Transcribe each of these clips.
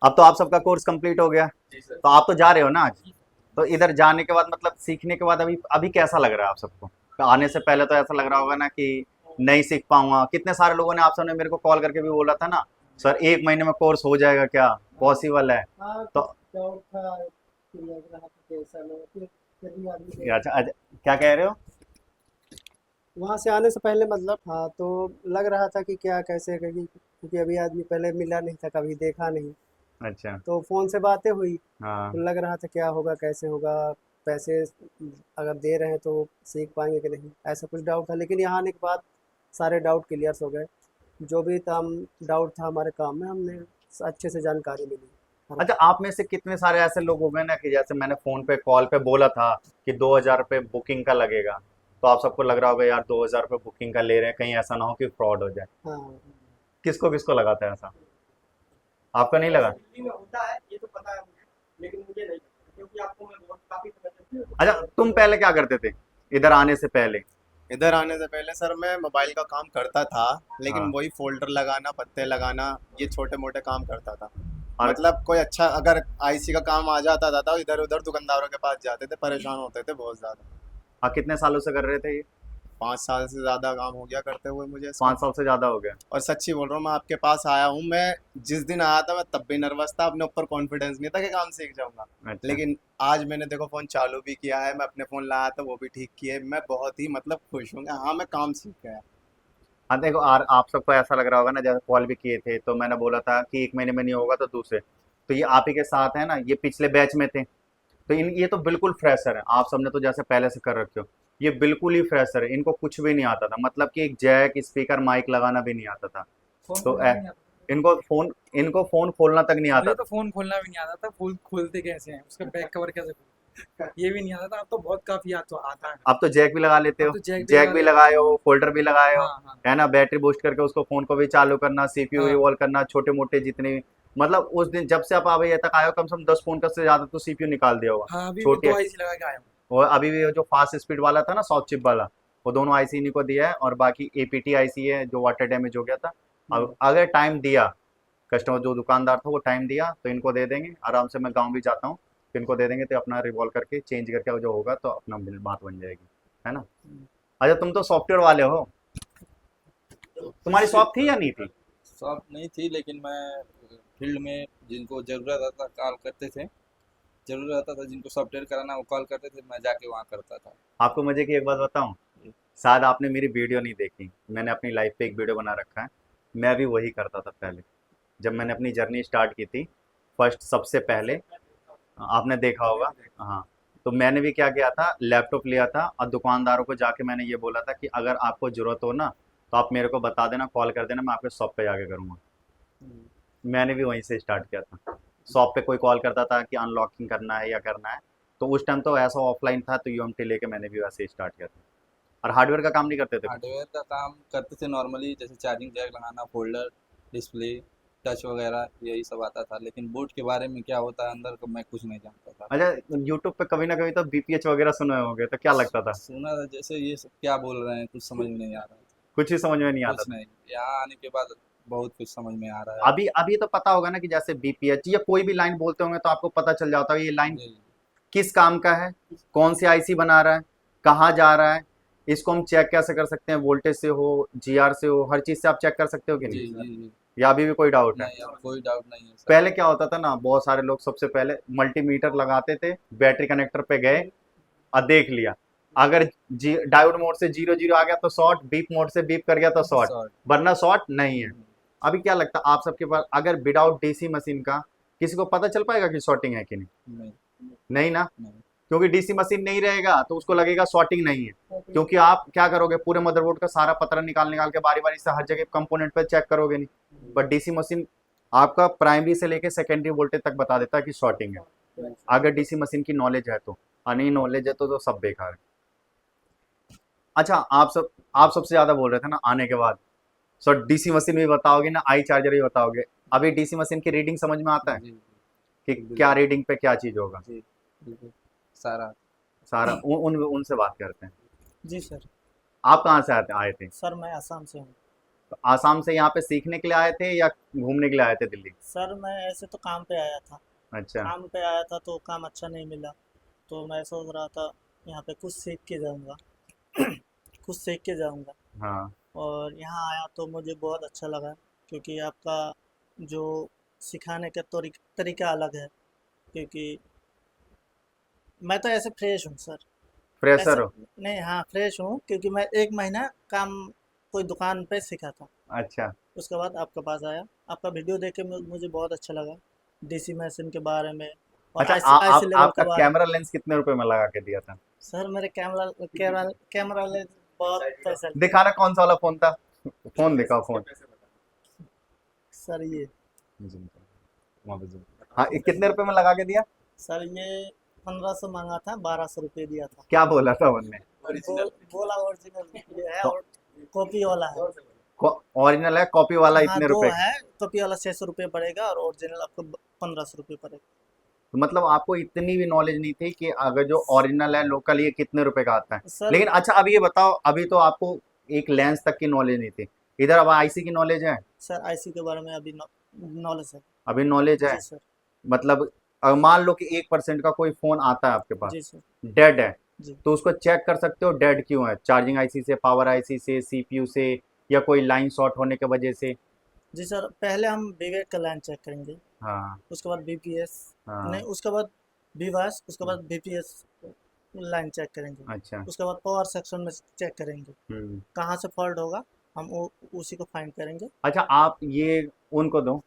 अब तो आप सबका कोर्स कंप्लीट हो गया, जी सर। तो आप तो जा रहे हो ना आज। तो इधर जाने के बाद मतलब सीखने के बाद अभी अभी कैसा लग रहा है आप सबको? तो आने से पहले तो ऐसा लग रहा होगा ना कि नहीं सीख पाऊंगा। कितने सारे लोगों ने आप सबने मेरे को कॉल करके भी बोला था ना, सर 1 महीने में कोर्स हो जाएगा क्या, पॉसिबल है? हाँ, तो कुछ डाउट था कि लग रहा था कि ऐसा नहीं, फिर भी आदमी गया। अच्छा अच्छा, क्या कह रहे हो? वहाँ से आने से पहले मतलब, हाँ, तो लग रहा था कि क्या कैसे क्योंकि अभी आदमी पहले मिला नहीं था, कभी देखा नहीं। अच्छा। तो फ़ोन से बातें हुई, हाँ। तो लग रहा था क्या होगा, कैसे होगा, पैसे अगर दे रहे हैं तो सीख पाएंगे कि नहीं, ऐसा कुछ डाउट था। लेकिन यहाँ आने के बाद सारे डाउट क्लियर हो गए। जो भी था डाउट था हमारे काम में, हमने अच्छे से जानकारी मिली। हाँ। अच्छा, आप में से कितने सारे ऐसे लोग हो गए ना कि जैसे मैंने फोन पे कॉल पे बोला था कि 2,000 रुपये बुकिंग का लगेगा, तो आप सबको लग रहा होगा यार 2,000 रुपये बुकिंग का ले रहे हैं, कहीं ऐसा ना हो कि फ्रॉड हो जाए। हाँ। किसको किसको लगा था ऐसा? आपका नहीं लगा? दिल्ली में होता है ये तो पता है मुझे, लेकिन मुझे नहीं पता, क्योंकि आपको मैं बहुत काफी समय अच्छा, तक तुम पहले क्या करते थे इधर आने से पहले? इधर आने से पहले सर मैं मोबाइल का काम करता था, लेकिन हाँ। वही फोल्डर लगाना, पत्ते लगाना, ये छोटे मोटे काम करता था। और मतलब कोई अच्छा अगर आईसी का काम आ जाता था तो इधर उधर दुकानदारों के पास जाते थे, परेशान होते थे बहुत ज़्यादा। कितने सालों से कर रहे थे ये? 5 साल से ज़्यादा काम हो गया करते हुए मुझे इसका। 5 साल से ज्यादा हो गया? और सच्ची बोल रहा हूँ, मैं आपके पास आया हूँ। मैं जिस दिन आया था मैं तब भी नर्वस था, अपने ऊपर कॉन्फिडेंस नहीं था कि काम सीख जाऊंगा। अच्छा। लेकिन आज मैंने देखो फ़ोन चालू भी किया है, मैं अपने फ़ोन लाया था वो भी ठीक किए, मैं बहुत ही मतलब खुश हूँ कि हाँ मैं काम सीख गया। हाँ देखो, आप सबको ऐसा लग रहा होगा ना, जैसे कॉल भी किए थे तो मैंने बोला था कि 1 महीने में नहीं होगा तो दूसरे, तो ये आप ही के साथ है ना, ये पिछले बैच में थे। तो इन ये तो बिल्कुल फ्रेशर है, आप सबने तो जैसे पहले से कर रखे हो। ये बिल्कुल ही फ्रेशर है, इनको कुछ भी नहीं आता था, मतलब कि एक जैक स्पीकर माइक लगाना भी नहीं आता था। फोन तो खोलना भी नहीं आता था। इनको फोन खोलना तक नहीं आता मुझे था। तो फोन खोलना भी नहीं आता था, फुल खोलते कैसे हैं, उसका बैक कवर कैसे खोलते ये भी नहीं आता था। अब तो बहुत काफी आता है। अब तो जैक भी लगा लेते अब हो, तो जैक भी जैक लगा भी लेते लगाए हैं। हो, फोल्डर भी लगाए हो, हाँ हाँ है ना, बैटरी बूस्ट करके उसको फोन को भी चालू करना, सीपीयू हाँ रिवॉल्व करना, छोटे मोटे जितने भी, मतलब उस दिन जब से आप अभी तक आए हो कम से कम 10 फोन का से ज्यादा तो सीपीयू निकाल दिया होगा। हाँ, अभी छोटे, दो आईसी लगा के आया हूँ। और अभी भी जो फास्ट स्पीड वाला था ना, सॉफ्ट चिप वाला, वो दोनों आईसी इन्हीं को दिया है, और बाकी एपीटी आईसी है जो वाटर डैमेज हो गया था। अब अगर टाइम दिया, कस्टमर जो दुकानदार था वो टाइम दिया तो इनको दे देंगे आराम से। मैं गाँव भी जाता हूँ तो इनको दे देंगे, तो अपना रिवॉल्व करके चेंज करके जो होगा तो अपना बात बन जाएगी, है ना। अच्छा, तुम तो सॉफ्टवेयर वाले हो, तुम्हारी शॉप थी या नहीं थी? शॉप नहीं थी, लेकिन मैं फील्ड में जिनको ज़रूरत रहता कॉल करते थे, ज़रूरत रहता था जिनको सॉफ्टवेयर कराना वो कॉल करते थे, मैं जाके वहाँ करता था। आपको मजे की एक बात बताऊं, शायद आपने मेरी वीडियो नहीं देखी, मैंने अपनी लाइफ पे एक वीडियो बना रखा है। मैं भी वही करता था पहले, जब मैंने अपनी जर्नी स्टार्ट की थी, फर्स्ट सबसे पहले, आपने देखा होगा। हाँ, तो मैंने भी क्या किया था, लैपटॉप लिया था और दुकानदारों को जाके मैंने ये बोला था कि अगर आपको ज़रूरत हो ना तो आप मेरे को बता देना, कॉल कर देना, मैं आपके शॉप पे जाके करूँगा। मैंने भी वहीं से स्टार्ट किया था। शॉप पे कोई कॉल करता था कि अनलॉकिंग करना है या करना है, तो उस टाइम तो ऐसा ऑफलाइन था, तो यूएमटी लेके मैंने भी वैसे ही स्टार्ट किया था। और हार्डवेयर का काम नहीं करते थे कुछ? हार्डवेयर का काम करते थे नॉर्मली, जैसे चार्जिंग जैक लगाना, फोल्डर, डिस्प्ले, टच वगैरह यही सब आता था, लेकिन बूट के बारे में क्या होता है अंदर का मैं कुछ नहीं जानता था। अच्छा, यूट्यूब पे कभी ना कभी तो बीपीएच वगैरह सुने होंगे, तो क्या लगता था? सुना था, जैसे ये सब क्या बोल रहे हैं कुछ समझ में नहीं आ रहा था। कुछ ही समझ में नहीं आता कुछ था। नहीं, यहाँ आने के बाद बहुत कुछ समझ में आ रहा है अब। अभी अभी तो पता होगा ना कि जैसे बीपीएच या कोई भी लाइन बोलते होंगे तो आपको पता चल जाता है ये लाइन जी। किस काम का है, कौन सी आईसी बना रहा है, कहाँ जा रहा है। इसको हम चेक कैसे कर सकते हैं, वोल्टेज से हो, जीआर से हो, हर चीज़ से आप चेक कर सकते हो कि नहीं? जी जी जी। या अभी भी कोई डाउट है? नहीं, अब कोई डाउट नहीं है सर। पहले क्या होता था ना, बहुत सारे लोग सबसे पहले मल्टीमीटर लगाते थे, बैटरी कनेक्टर पे गए और देख लिया, अगर जी डायोड मोड से 0 0 आ गया तो शॉर्ट, बीप मोड से बीप कर गया तो शॉर्ट, शॉर्ट। वरना शॉर्ट नहीं है। अभी क्या लगता है आप सबके पास, अगर विदाउट डीसी मशीन का किसी को पता चल पाएगा कि शॉर्टिंग है कि नहीं? नहीं। नहीं ना, नहीं। क्योंकि डीसी मशीन नहीं रहेगा तो उसको लगेगा शॉर्टिंग नहीं है। क्योंकि आप क्या करोगे, पूरे मदरबोर्ड का सारा पतरा निकाल निकाल के बारी बारी से हर जगह कंपोनेंट पे चेक करोगे नहीं, बट डीसी मशीन आपका प्राइमरी से लेके सेकेंडरी वोल्टेज तक बता देता है कि शॉर्टिंग है, अगर डीसी मशीन की नॉलेज है तो। और नहीं नॉलेज है तो सब बेकार है। अच्छा, आप सबसे ज्यादा बोल रहे थे ना आने के बाद, सो डीसी मशीन भी बताओगे ना, आई चार्जर भी बताओगे। अभी डीसी मशीन की रीडिंग समझ में आता है जी कि जी क्या बिल्कुल। रीडिंग पे क्या चीज होगा? जी बिल्कुल। सारा। सारा उनसे बात करते हैं। जी सर। आप कहाँ से आए थे? सर मैं असम से हूँ। तो आसाम से यहाँ पे सीखने के लिए आए थे या घूमने के लिए आए थे दिल्ली? सर मैं ऐसे तो काम पे आया था। अच्छा। काम पे आया था तो काम अच्छा नहीं मिला, तो मैं सोच रहा था यहाँ पे कुछ सीख के जाऊँगा। कुछ सीख के जाऊँगा, हाँ। और यहाँ आया तो मुझे बहुत अच्छा लगा, क्योंकि आपका जो सिखाने का तरीका अलग है। क्योंकि मैं तो ऐसे फ्रेश हूँ सर। ऐसे फ्रेशर हो? नहीं, हाँ फ्रेश हूँ, क्योंकि मैं 1 महीना काम कोई दुकान पे सीखा था। अच्छा। उसके बाद आपके पास आया, आपका वीडियो देख के मुझे बहुत अच्छा लगा, डीसी मशीन के बारे में और अच्छा, आईसी आप लेवल के आपका बारे में। कैमरा लेंस कितने रुपए में लगा के दिया था? सर मेरे कैमरा लेंस बहुत पैसा लिया। दिखाना कौन सा वाला फोन था? फोन दिखाओ, फोन। सर ये हाँ, ये कितने रुपए में लगा के दिया? सर ये 1500 मांगा था, 1200 रुपये दिया था। क्या बोला था उनने? बोला ओरिजिनल ये है तो और कॉपी वाला है। ओरिजिनल है, कॉपी वाला हाँ इतने दो रुपए? है, कॉपी वाला 600 रुपये पड़ेगा और ओरिजिनल आपको 1500 रुपये पड़ेगा। तो मतलब आपको इतनी भी नॉलेज नहीं थी कि अगर जो ओरिजिनल है लोकल ये कितने रुपए का आता है? सर लेकिन अच्छा, अभी ये बताओ, अभी तो आपको एक लेंस तक की नॉलेज नहीं थी, इधर अब आईसी की नॉलेज है? सर आईसी के बारे में अभी नॉलेज है। अभी नॉलेज है? जी सर। मतलब अगर मान लो कि 1% का कोई फोन आता है आपके पास, जी सर। डेड है, जी तो उसको चेक कर सकते हो डेड क्यों है? चार्जिंग आईसी से, पावर आईसी से, सीपीयू से, या कोई लाइन शॉर्ट होने की वजह से? जी सर, पहले हम विवेक का लाइन चेक करेंगे, हाँ। उसके बाद बीपीएस, हाँ। नहीं उसके बाद बीवास, उसके बाद बीपीएस लाइन चेक करेंगे, अच्छा। उसके बाद पावर सेक्शन में चेक करेंगे, हम्म। कहाँ से फॉल्ट होगा हम उसी को फाइंड करेंगे। अच्छा, आप ये उनको दो।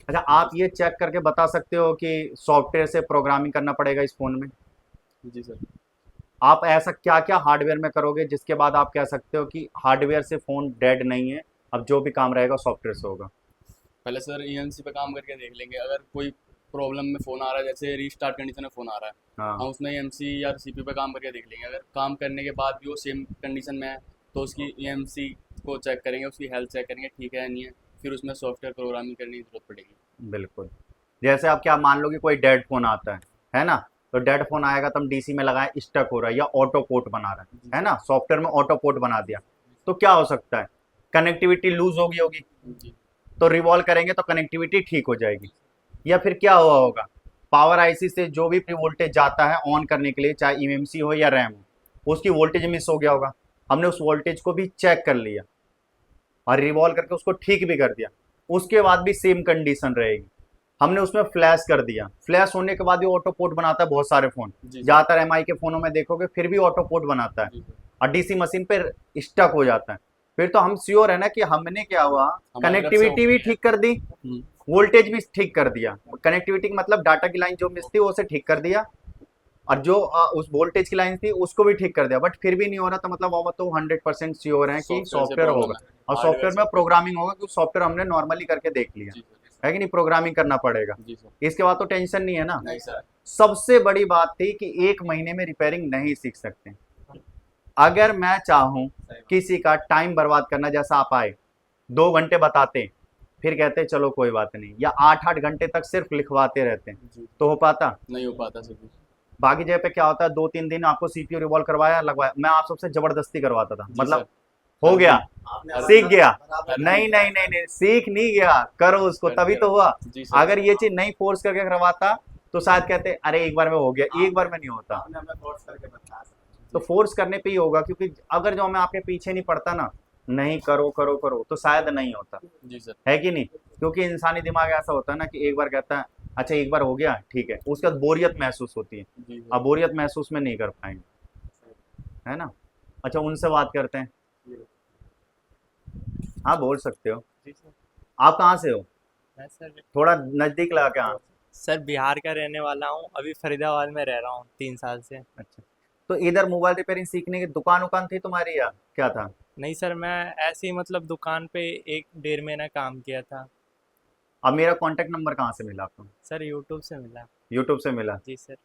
अच्छा, आप ये चेक करके बता सकते हो कि सॉफ्टवेयर से प्रोग्रामिंग करना पड़ेगा इस फोन में? जी सर। आप ऐसा क्या क्या हार्डवेयर में करोगे जिसके बाद आप कह सकते हो कि हार्डवेयर से फ़ोन डेड नहीं है, अब जो भी काम रहेगा सॉफ्टवेयर से होगा? पहले सर ईएमसी पे काम करके देख लेंगे, अगर कोई प्रॉब्लम में फ़ोन आ रहा है, जैसे रीस्टार्ट कंडीशन में फ़ोन आ रहा है, हाँ। हम उसमें ईएमसी या सीपीयू पे काम करके देख लेंगे। अगर काम करने के बाद भी वो सेम कंडीशन में है तो उसकी ईएमसी को चेक करेंगे, उसकी हेल्थ चेक करेंगे ठीक है या नहीं है, फिर उसमें सॉफ्टवेयर प्रोग्रामिंग करने की जरूरत पड़ेगी। बिल्कुल। जैसे अब क्या मान लो कि कोई डेड फ़ोन आता है ना? तो डेड फ़ोन आएगा तो हम डीसी में लगाएं, स्टक हो रहा है या ऑटो पोर्ट बना रहा है ना? सॉफ्टवेयर में ऑटो पोर्ट बना दिया, तो क्या हो सकता है? कनेक्टिविटी लूज होगी, जी तो रिवॉल्व करेंगे तो कनेक्टिविटी ठीक हो जाएगी। या फिर क्या हुआ होगा, पावर आईसी से जो भी प्री वोल्टेज जाता है ऑन करने के लिए, चाहे ईएमसी हो या रैम हो, उसकी वोल्टेज मिस हो गया होगा, हमने उस वोल्टेज को भी चेक कर लिया और रिवॉल्व करके उसको ठीक भी कर दिया, उसके बाद भी सेम कंडीशन रहेगी, हमने उसमें फ्लैश कर दिया, फ्लैश होने के बाद भी ऑटो पोर्ट बनाता है बहुत सारे फ़ोन, जी सर। ज़्यादातर एमआई के फ़ोनों में देखोगे फिर भी ऑटो पोर्ट बनाता है जी सर। और डीसी मशीन पे स्टक हो जाता है। फिर तो हम श्योर है ना कि हमने क्या हुआ, हमारी तरफ से कनेक्टिविटी भी okay है। ठीक कर दी, हम्म। वोल्टेज भी ठीक कर दिया, कनेक्टिविटी का मतलब डाटा की लाइन जो मिस थी वो उसे ठीक कर दिया, और जो उस वोल्टेज की लाइन थी उसको भी ठीक कर दिया, बट फिर भी नहीं हो रहा, तो मतलब वो तो 100% श्योर है कि सॉफ्टवेयर से सॉफ्टवेयर प्रॉब्लम होगा, है, और हार्डवेयर सॉफ्टवेयर से। में प्रोग्रामिंग होगा, क्योंकि सॉफ्टवेयर हमने नॉर्मली करके देख लिया जी सर। है कि नहीं, प्रोग्रामिंग करना पड़ेगा, जी सर। इसके बाद तो टेंशन नहीं है ना। नहीं सर। सबसे बड़ी बात थी कि 1 महीने में रिपेयरिंग नहीं सीख सकते। अगर मैं चाहूँ किसी का टाइम बर्बाद करना, जैसा आप आए 2 घंटे बताते फिर कहते चलो कोई बात नहीं, या 8-8 घंटे तक सिर्फ लिखवाते रहते हैं, जी तो हो पाता? नहीं हो पाता सर जी। बाकी जगह पे क्या होता है, 2-3 दिन आपको सीपीयू रिवॉल्व करवाया, लगवाया, मैं आप सबसे जबरदस्ती करवाता था, जी मतलब सर। हो गया, आपने सीख गया। बराबर नहीं नहीं नहीं नहीं, सीख नहीं गया, करो उसको करते तभी तो रहो। हुआ। जी सर। अगर ये चीज नहीं फोर्स करके करवाता तो शायद कहते अरे एक बार में हो गया, एक बार में नहीं होता। आपने हमें फोर्स करके बताया। तो फोर्स करने पे ही होगा, क्योंकि अगर जो मैं आपके पीछे नहीं पड़ता ना, नहीं करो करो करो, तो शायद नहीं होता, जी सर। है कि नहीं? क्योंकि इंसानी दिमाग ऐसा होता है ना कि एक बार कहता है अच्छा एक बार हो गया ठीक है, उसके बाद बोरियत महसूस होती है, जी सर। अब बोरियत महसूस में नहीं कर पाएंगे, है ना? अच्छा, उनसे बात करते हैं। हाँ बोल सकते हो। जी सर। आप कहाँ से हो? मैं सर थोड़ा नज़दीक लगा के। हाँ। सर बिहार का रहने वाला हूँ, अभी फरीदाबाद में रह रहा हूँ 3 साल से। अच्छा, तो इधर मोबाइल रिपेयरिंग सीखने की दुकान उकान थी तुम्हारी या क्या था? नहीं सर, मैं ऐसे ही मतलब दुकान पे 1 डेढ़ महीना काम किया था। अब मेरा कांटेक्ट नंबर कहाँ से मिला आपको? सर यूट्यूब से मिला। यूट्यूब से मिला, जी सर।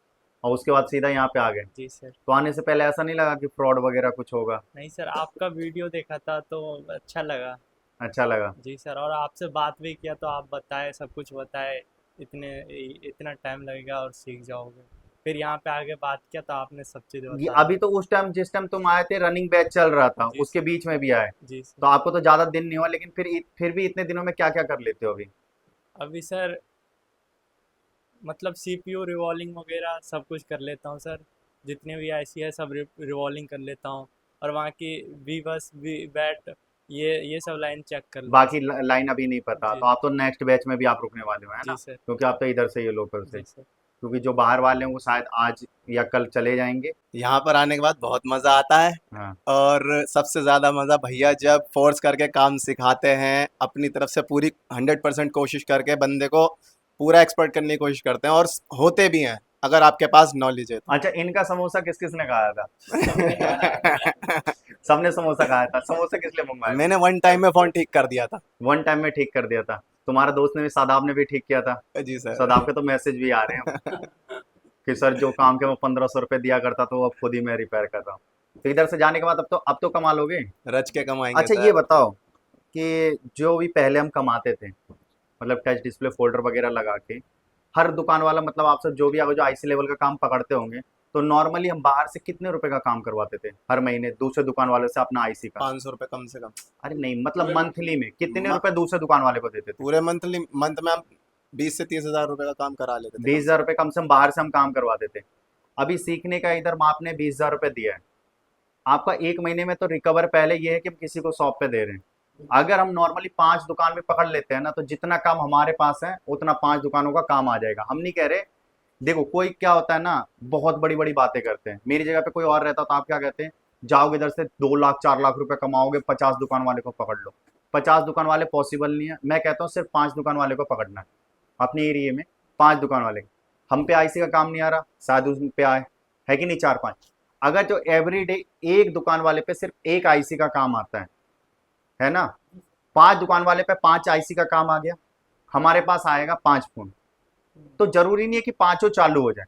और उसके बाद सीधा यहाँ पे आ गए? जी सर। तो आने से पहले ऐसा नहीं लगा कि फ्रॉड वगैरह कुछ होगा? नहीं सर, आपका वीडियो देखा था तो अच्छा लगा। अच्छा लगा। जी सर, और आपसे बात भी किया तो आप बताए, सब कुछ बताए, इतना टाइम लगेगा और सीख जाओगे। फिर यहाँ पे आके बात किया तो आपने सब चीज़ ये बता अभी तो उस टाइम जिस टाइम तुम आए थे रनिंग बैच चल रहा था, जी उसके बीच में भी आए, जी तो सर। आपको तो ज्यादा दिन नहीं हुआ, लेकिन फिर भी इतने दिनों में क्या क्या कर लेते हो अभी? अभी सर मतलब सीपीयू रिवॉल्विंग वगैरह सब कुछ कर लेता हूँ सर, जितने भी आईसी है सब रिवॉल्विंग कर लेता हूँ, और वहाँ की वी बस वी बैट ये सब लाइन चेक कर लेता हूँ बाकी लाइन अभी नहीं पता, जी तो आप तो नेक्स्ट बैच में भी आप रुकने वाले हो, है ना? जी सर। क्योंकि आप तो इधर से ये लोकल से, जी सर। क्योंकि जो बाहर वाले हैं वो शायद आज या कल चले जाएंगे। यहाँ पर आने के बाद बहुत मज़ा आता है। हाँ, और सबसे ज़्यादा मज़ा भैया जब फोर्स करके काम सिखाते हैं, अपनी तरफ से पूरी 100% कोशिश करके बंदे को पूरा एक्सपर्ट करने की कोशिश करते हैं, और होते भी हैं अगर आपके पास नॉलेज है अच्छा, इनका समोसा किस किस ने खाया था? तो। सबने समोसा खाया था। समोसा किस लिए मंगवाया? मैंने 1 टाइम में फ़ोन ठीक कर दिया था। वन टाइम में ठीक कर दिया था। तुम्हारा दोस्त ने भी, शादाब ने भी ठीक किया था। जी सर। शादाब के तो मैसेज भी आ रहे हैं कि सर जो काम के मैं 1500 रुपये दिया करता तो अब खुद ही मैं रिपेयर कर रहा हूँ। तो इधर से जाने के बाद अब तो कमा लोगे। रच के कमाएंगे अच्छा, सर। ये बताओ कि जो भी पहले हम कमाते थे, मतलब टच डिस्प्ले फोल्डर वगैरह लगा के, हर दुकान वाला मतलब आपसे जो भी अगर जो आईसी लेवल का काम पकड़ते होंगे, तो नॉर्मली हम बाहर से कितने रुपए का काम करवाते थे हर महीने दूसरे दुकान वाले से अपना आईसी का? 500 रुपये कम से कम। अरे नहीं, मतलब मंथली में कितने म- रुपए दूसरे दुकान वाले को देते थे? पूरे मंथ में हम 20 से 30 हज़ार रुपये का काम करा लेते थे। 20,000 रुपये कम से कम बाहर से हम काम करवाते थे। अभी सीखने का इधर आपने 20,000 रुपये दिया है, आपका एक महीने में तो रिकवर पहले ये है कि हम किसी को शॉप पे दे रहे हैं। अगर हम नॉर्मली 5 दुकान में पकड़ लेते हैं ना, तो जितना काम हमारे पास है उतना 5 दुकानों का काम आ जाएगा। हम नहीं कह रहे, देखो कोई क्या होता है ना, बहुत बड़ी बड़ी बातें करते हैं। मेरी जगह पे कोई और रहता तो आप क्या कहते हैं, जाओगे इधर से 2 लाख 4 लाख रुपए कमाओगे, 50 दुकान वाले को पकड़ लो। 50 दुकान वाले पॉसिबल नहीं है। मैं कहता हूँ सिर्फ 5 दुकान वाले को पकड़ना है अपने एरिया में, 5 दुकान वाले। हम पे आईसी का काम नहीं आ रहा, शायद उस पे आए, है कि नहीं, 4-5। अगर जो एवरी डे एक दुकान वाले पे सिर्फ एक आईसी का काम आता है ना, 5 दुकान वाले पे 5 आईसी का काम आ गया, हमारे पास आएगा 5 फोन। तो जरूरी नहीं है कि 5 चालू हो जाए,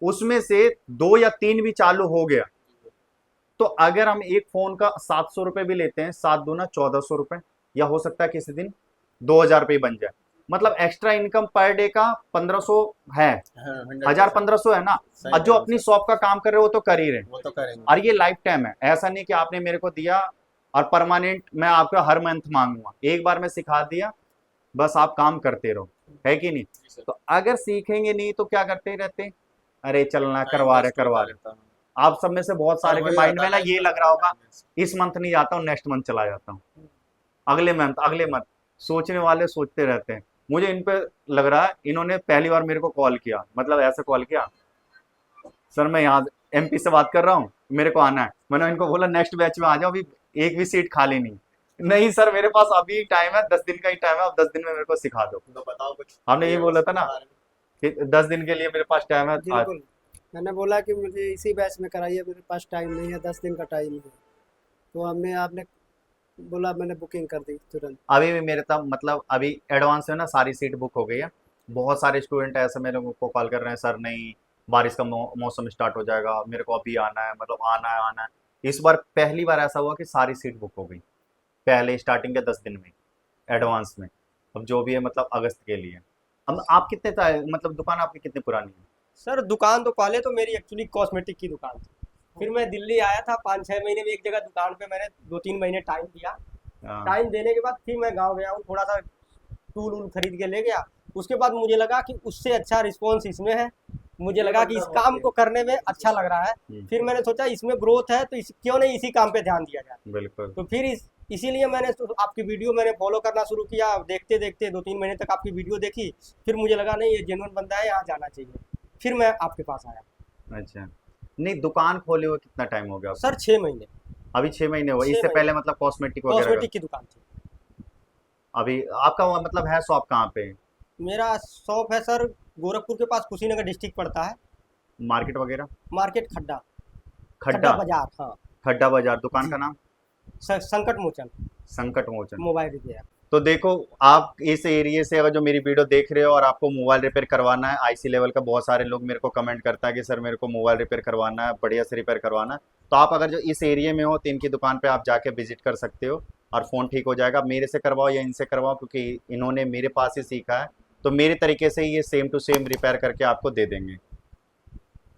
उसमें से 2 या 3 भी चालू हो गया, तो अगर हम एक फोन का 700 रुपये भी लेते हैं, 7 दूना 1400 रुपये, या हो सकता है किसी दिन 2000 रुपये बन जाए। मतलब एक्स्ट्रा इनकम पर डे का 1500 है, 1000-1500 है ना। और जो अपनी शॉप का काम कर रहे हो वो तो कर ही रहे, वो तो करेंगे। और ये लाइफ टाइम है। ऐसा नहीं कि आपने मेरे को दिया और परमानेंट मैं आपका हर मंथ मांगूंगा, एक बार मैं सिखा दिया बस आप काम करते रहो, है कि नहीं। तो अगर सीखेंगे नहीं तो क्या करते रहते, अरे चलना करवा रहे। आप सब में से बहुत सारे के माइंड में ना ये लग रहा होगा, इस मंथ नहीं जाता हूँ, नेक्स्ट मंथ चला जाता हूँ, अगले मंथ सोचने वाले सोचते रहते हैं। मुझे इन पे लग रहा है, इन्होंने पहली बार मेरे को कॉल किया, मतलब ऐसे कॉल किया, सर मैं यहाँ एमपी से बात कर रहा हूँ, मेरे को आना है। मैंने इनको बोला नेक्स्ट बैच में आ जाओ, अभी एक भी सीट खाली नहीं सर मेरे पास अभी टाइम है, 10 दिन का ही टाइम है, अब 10 दिन में मेरे को सिखा दो। तो बताओ कुछ। हमने ये बोला था ना कि 10 दिन के लिए मेरे पास टाइम है। बिल्कुल, मैंने बोला कि मुझे इसी बैच में कराइए, मेरे पास टाइम नहीं है, 10 दिन का टाइम है। तो आपने बोला, मैंने बुकिंग कर दी तुरंत। अभी भी मेरे तब मतलब अभी एडवांस में ना सारी सीट बुक हो गई है। बहुत सारे स्टूडेंट ऐसे मेरे को कॉल कर रहे हैं, सर नहीं बारिश का मौसम स्टार्ट हो जाएगा, मेरे को अभी आना है, मतलब आना है। इस बार पहली बार ऐसा हुआ कि सारी सीट बुक हो गई पहले स्टार्टिंग के 10 दिन में एडवांस में। अब जो भी है मतलब अगस्त के लिए। अब आप मतलब दुकान आपकी कितनी पुरानी है? सर दुकान तो पहले तो मेरी एक्चुअली कॉस्मेटिक की दुकान थी, फिर मैं दिल्ली आया था, 5-6 महीने में एक जगह दुकान पे मैंने 2-3 महीने टाइम दिया। हाँ, टाइम देने के बाद फिर मैं गांव गया हूँ, थोड़ा सा टूल वूल खरीद के ले गया। उसके बाद मुझे लगा कि उससे अच्छा रिस्पॉन्स इसमें है, मुझे लगा कि इस काम को करने में अच्छा लग रहा है। फिर मैंने सोचा इसमें ग्रोथ है तो क्यों नहीं इसी काम पे ध्यान दिया जाए। बिल्कुल। तो फिर इसीलिए मैंने आपकी वीडियो मैंने फॉलो करना शुरू किया। देखते देखते 2-3 महीने तक आपकी वीडियो देखी, फिर मुझे लगा नहीं ये जेन्युइन बंदा है, यहाँ जाना चाहिए, फिर मैं आपके पास आया। अच्छा, नहीं दुकान खोले हुए कितना टाइम हो गया आपको? सर 6 महीने। अभी 6 महीने हुए। 6 इससे महीने। पहले मतलब कॉस्मेटिक वगैरह कॉस्मेटिक की दुकान थी। का? अभी आपका वो मतलब है शॉप कहाँ पे? मेरा शॉप है सर गोरखपुर के पास, कुशीनगर डिस्ट्रिक्ट पड़ता है, मार्केट वगैरह? मार्केट खड्डा खड्डा बाजार। हाँ, खड्डा बाजार। दुकान का नाम? संकट मोचन संकट मोचन। Mobile repair. तो देखो, आप इस एरिया से अगर जो मेरी वीडियो देख रहे हो और आपको मोबाइल रिपेयर करवाना है आईसी लेवल का, बहुत सारे लोग मेरे को कमेंट करता है कि सर मेरे को मोबाइल रिपेयर करवाना है, बढ़िया से रिपेयर करवाना है, तो आप अगर जो इस एरिया में हो तो इनकी दुकान पे आप जाके विजिट कर सकते हो और फ़ोन ठीक हो जाएगा। मेरे से करवाओ या इनसे करवाओ, क्योंकि इन्होंने मेरे पास ही सीखा है, तो मेरे तरीके से ये सेम टू सेम रिपेयर करके आपको दे देंगे।